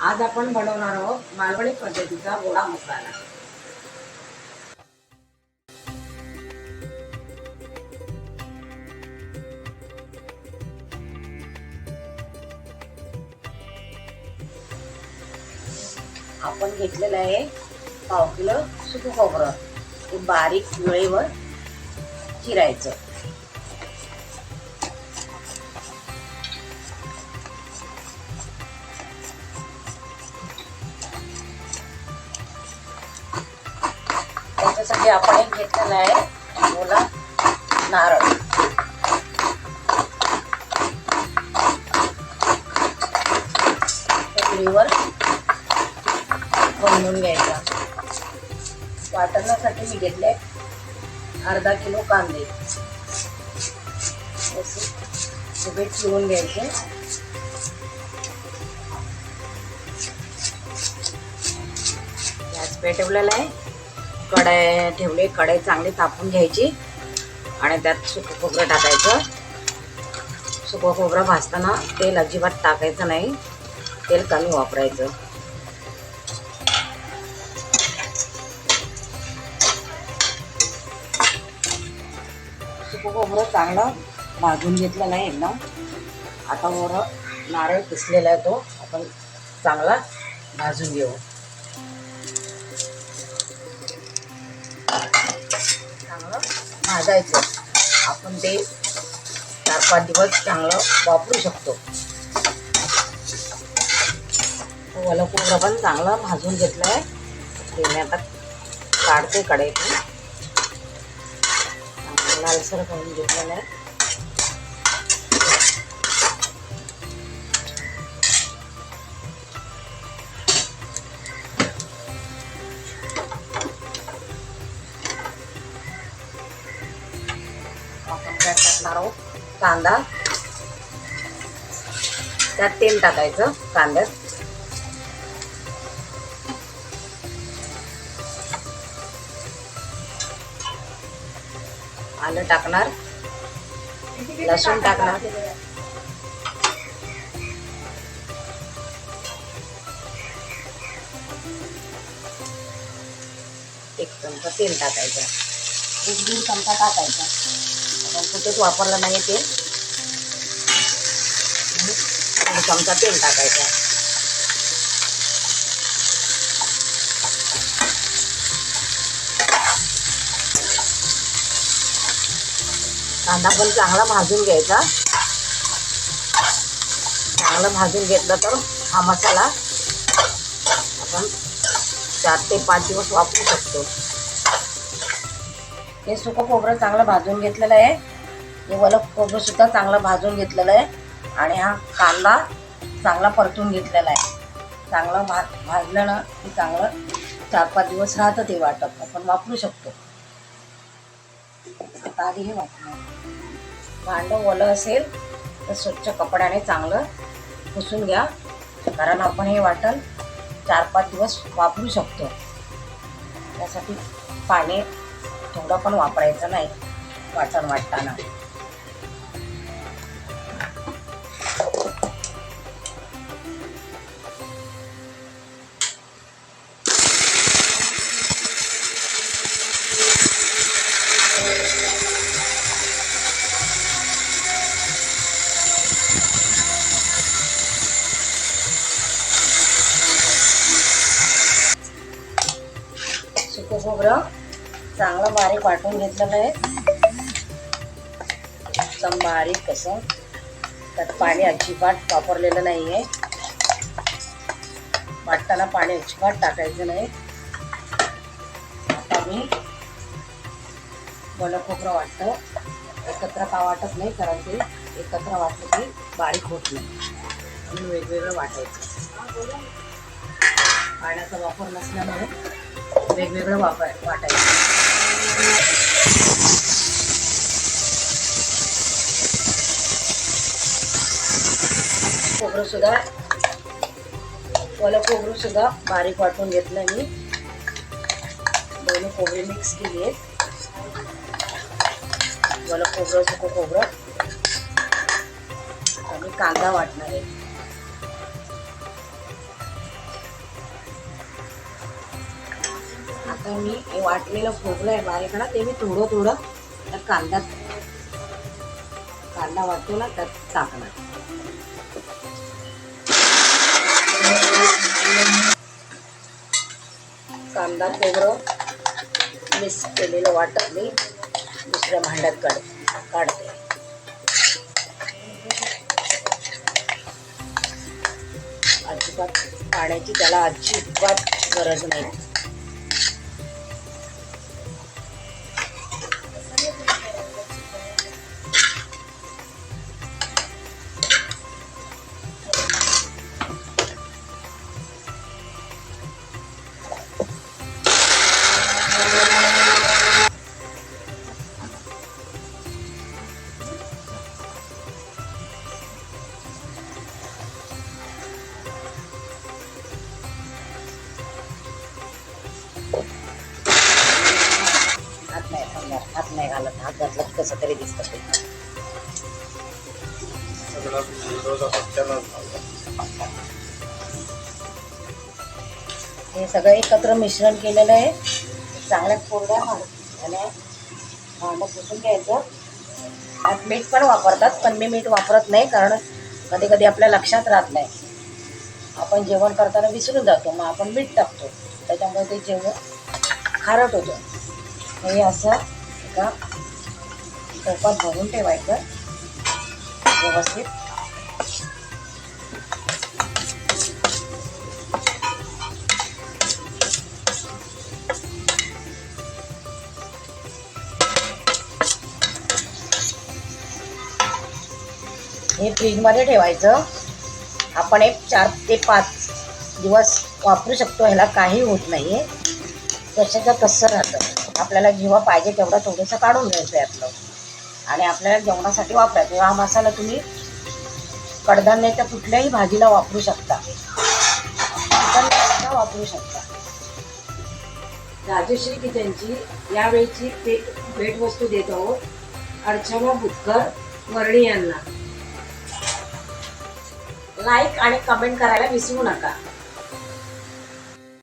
आज आपण बनवणार आहोत मालवणी पद्धतीचा गोडा मसाला। आपण घेतलेलं आहे पाव किलो सुकं खोबरं, ते बारीक वेळेवर चिरायचं। त्याच्यासाठी आपण एक घेतलेला आहे ओला नारळ, चुलीवर बनवून घ्यायचा। वाटण्यासाठी मी घेतले अर्धा किलो कांदे, उभे चिरून घ्यायचे। गॅस पेटवलेला आहे, कढई ठेवली, कढई चांगली तापून घ्यायची आणि त्यात सुकं खोबरं टाकायचं। सुकं खोबरं भाजताना तेल अजिबात टाकायचं नाही, तेल कमी वापरायचं। सुकं खोबरं चांगलं भाजून घेतलेलं आहे एकदम। आता वर नारळ किसलेला आहे तो आपण चांगला भाजून घेऊ। चांगलं भाजायचं, आपण ते 4-5 दिवस चांगलं वापरू शकतो। ओलं खोबरं पण चांगलं भाजून घेतलं आहे, ते मी आता काढते कढईतून। लालसर करून घेतलेलं आहे। आपण त्यात टाकणार आहोत कांदा, त्यात तेल टाकायचं कांद्यात। आलं टाकणार, लसूण टाकणार, एक चमचा तेल टाकायचं, 1-1.5 चमचा टाकायचा। आपण कुठेच वापरलं नाही तेल, 1 चमचा तेल टाकायचं। कांदा पण चांगला भाजून घ्यायचा। चांगलं भाजून घेतलं तर हा मसाला आपण 4 ते 5 दिवस वापरू शकतो। हे सुकं खोबरं चांगलं भाजून घेतलेलं आहे, हे ओलं खोबरं सुद्धा चांगलं भाजून घेतलेलं आहे आणि हा कांदा चांगला परतून घेतलेला आहे। चांगलं भाजलं ना की चांगलं 4-5 दिवस राहतं ते वाटप, आपण वापरू शकतो। आता आधी हे वाटणार, भांडं ओलं असेल तर स्वच्छ कपड्याने चांगलं पुसून घ्या, कारण आपण हे वाटण 4-5 दिवस वापरू शकतो। त्यासाठी पाणी थोडं पण वापरायचं नाही वाटण वाटताना। सुकं खोबरं चांगलं बारीक वाटून घेतलेलं आहे, एकदम बारीक असं। त्यात पाणी अजिबात वापरलेलं नाही आहे, वाटताना पाणी अजिबात टाकायचं नाही। आता मी ओलं खोबरं वाटतं, एकत्र का वाटत नाही, कारण ते एकत्र वाटलं की बारीक होत नाही, म्हणून वेगवेगळं वाटायचं। पाण्याचा वापर नसल्यामुळे वेगवेगळं वाटायचं। खोबरं सुद्धा, ओलं खोबरं सुद्धा बारीक वाटून घेतलं मी, दोन्ही खोबरे मिक्स केली आहेत। ओलं खोबरं, सुकं खोबरं आणि कांदा वाटणार आहे। आता मी हे वाटलेलं खोबरं आहे बारीक ना, ते मी थोडं थोडं त्या कांदा वाटतो ना त्यात टाकणार. कांदा खोबरं मिक्स केलेलं वाटण मी दुसऱ्या भांड्यात काढते. अजिबात पाण्याची त्याला अजिबात गरज नाही. हात नाही घालत, हात घातला की कसं तरी दिसतं ते. हे सगळं एकत्र मिश्रण केलेलं आहे. चांगल्या कोरड्या भांडं पुसून घ्यायचं. त्यात मीठ पण वापरतात, पण मी मीठ वापरत नाही, कारण कधी कधी आपल्या लक्षात राहत नाही. आपण जेवण करताना विसरून जातो, मग आपण मीठ टाकतो, त्याच्यामुळे ते जेवण खारट होतं. हे असं एका टोपात भरून ठेवायचं व्यवस्थित. हे फ्रीजमध्ये ठेवायचं. आपण एक 4 ते 5 दिवस वापरू शकतो. ह्याला काही होत नाही, तसंच्या तसं राहतं. आपल्याला जेव्हा पाहिजे तेवढं थोडंसं काढून घ्यायचं यातलं आणि आपल्याला जेवणासाठी वापरायचं. हा मसाला तुम्ही कडधान्याच्या कुठल्याही भाजीला वापरू शकता, वापरू शकता. राजश्री किचनची यावेळीची भेटवस्तू देत आहोत अर्चना बुटकर वर्णी यांना. लाईक आणि कमेंट करायला विसरू नका.